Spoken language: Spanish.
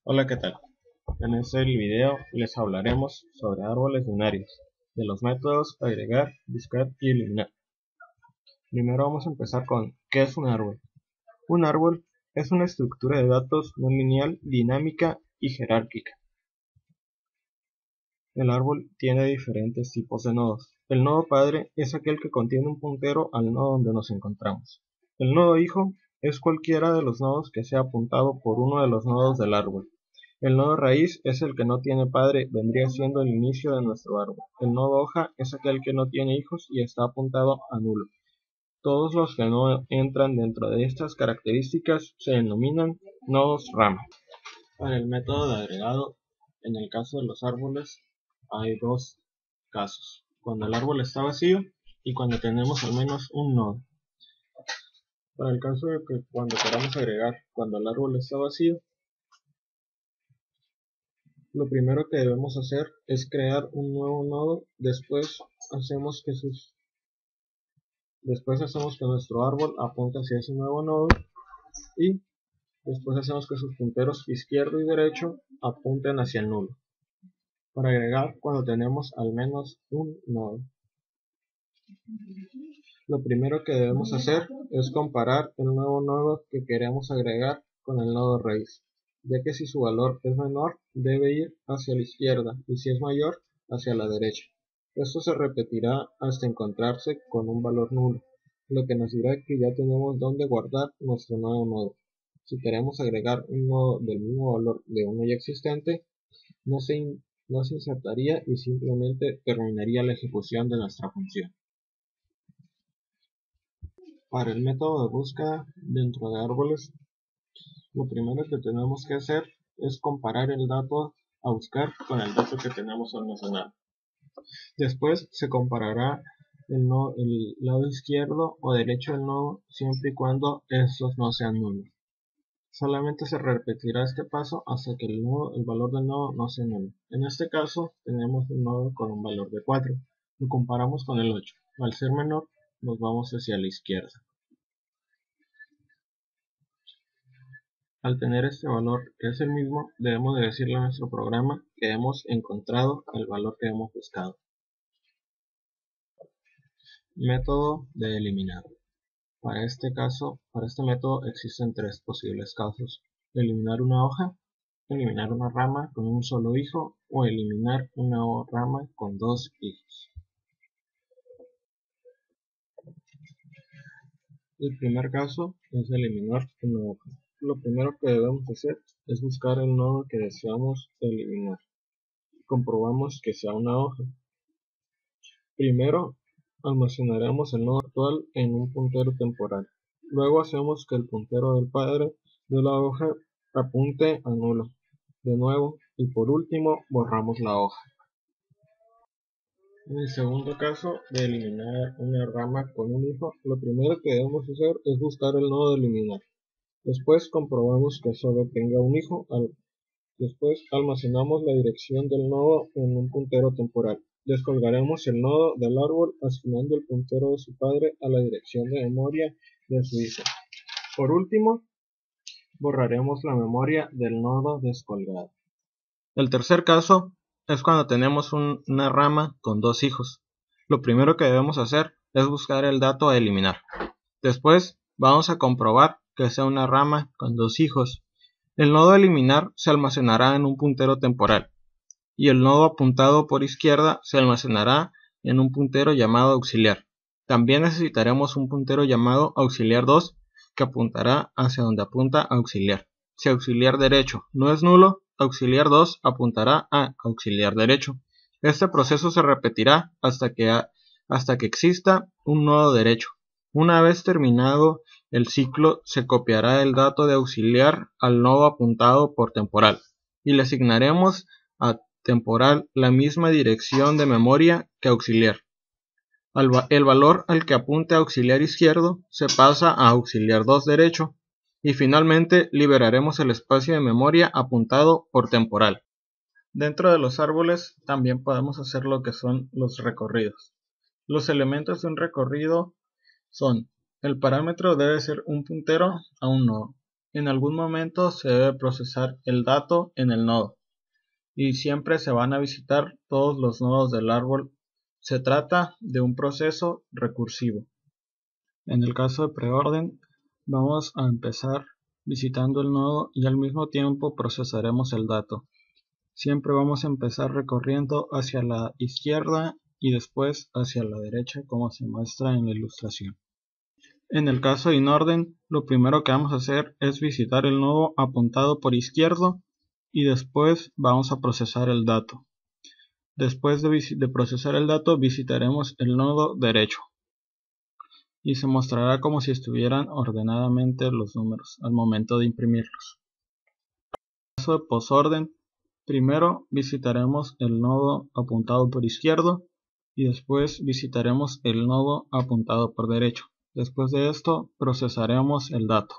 Hola, ¿qué tal? En este video les hablaremos sobre árboles binarios, de los métodos agregar, buscar y eliminar. Primero vamos a empezar con ¿qué es un árbol? Un árbol es una estructura de datos no lineal, dinámica y jerárquica. El árbol tiene diferentes tipos de nodos. El nodo padre es aquel que contiene un puntero al nodo donde nos encontramos. El nodo hijo es cualquiera de los nodos que sea apuntado por uno de los nodos del árbol. El nodo raíz es el que no tiene padre, vendría siendo el inicio de nuestro árbol. El nodo hoja es aquel que no tiene hijos y está apuntado a nulo. Todos los que no entran dentro de estas características se denominan nodos rama. Para el método de agregado, en el caso de los árboles, hay dos casos: cuando el árbol está vacío y cuando tenemos al menos un nodo. Para el caso de que cuando queramos agregar cuando el árbol está vacío, lo primero que debemos hacer es crear un nuevo nodo. Después hacemos que nuestro árbol apunte hacia ese nuevo nodo y después hacemos que sus punteros izquierdo y derecho apunten hacia el nulo. Para agregar cuando tenemos al menos un nodo, lo primero que debemos hacer es comparar el nuevo nodo que queremos agregar con el nodo raíz, ya que si su valor es menor debe ir hacia la izquierda y si es mayor hacia la derecha. Esto se repetirá hasta encontrarse con un valor nulo, lo que nos dirá que ya tenemos donde guardar nuestro nuevo nodo. Si queremos agregar un nodo del mismo valor de uno ya existente, no se insertaría y simplemente terminaría la ejecución de nuestra función. Para el método de búsqueda dentro de árboles, lo primero que tenemos que hacer es comparar el dato a buscar con el dato que tenemos almacenado. Después se comparará el lado izquierdo o derecho del nodo siempre y cuando estos no sean nulos. Solamente se repetirá este paso hasta que el valor del nodo no sea nulo. En este caso tenemos un nodo con un valor de 4. Lo comparamos con el 8. Al ser menor nos vamos hacia la izquierda. Al tener este valor que es el mismo, debemos de decirle a nuestro programa que hemos encontrado el valor que hemos buscado. Método de eliminar. Para este método existen tres posibles casos: eliminar una hoja, eliminar una rama con un solo hijo o eliminar una rama con dos hijos. El primer caso es eliminar una hoja. Lo primero que debemos hacer es buscar el nodo que deseamos eliminar. Comprobamos que sea una hoja. Primero almacenaremos el nodo actual en un puntero temporal. Luego hacemos que el puntero del padre de la hoja apunte a nulo de nuevo y por último borramos la hoja. En el segundo caso de eliminar una rama con un hijo, lo primero que debemos hacer es buscar el nodo de eliminar. Después comprobamos que solo tenga un hijo. Después almacenamos la dirección del nodo en un puntero temporal. Descolgaremos el nodo del árbol asignando el puntero de su padre a la dirección de memoria de su hijo. Por último, borraremos la memoria del nodo descolgado. El tercer caso es cuando tenemos una rama con dos hijos. Lo primero que debemos hacer es buscar el dato a eliminar. Después vamos a comprobar que sea una rama con dos hijos. El nodo a eliminar se almacenará en un puntero temporal y el nodo apuntado por izquierda se almacenará en un puntero llamado auxiliar. También necesitaremos un puntero llamado auxiliar 2 que apuntará hacia donde apunta auxiliar. Si auxiliar derecho no es nulo, auxiliar 2 apuntará a auxiliar derecho. Este proceso se repetirá hasta que exista un nodo derecho. Una vez terminado el ciclo, se copiará el dato de auxiliar al nodo apuntado por temporal y le asignaremos a temporal la misma dirección de memoria que auxiliar. El valor al que apunte auxiliar izquierdo se pasa a auxiliar 2 derecho y finalmente liberaremos el espacio de memoria apuntado por temporal. Dentro de los árboles también podemos hacer lo que son los recorridos. Los elementos de un recorrido son: el parámetro debe ser un puntero a un nodo. En algún momento se debe procesar el dato en el nodo y siempre se van a visitar todos los nodos del árbol. Se trata de un proceso recursivo. En el caso de preorden, vamos a empezar visitando el nodo y al mismo tiempo procesaremos el dato. Siempre vamos a empezar recorriendo hacia la izquierda y después hacia la derecha, como se muestra en la ilustración. En el caso de inorden, lo primero que vamos a hacer es visitar el nodo apuntado por izquierdo y después vamos a procesar el dato. Después de procesar el dato, visitaremos el nodo derecho y se mostrará como si estuvieran ordenadamente los números al momento de imprimirlos. En el caso de posorden, primero visitaremos el nodo apuntado por izquierdo y después visitaremos el nodo apuntado por derecho. Después de esto procesaremos el dato.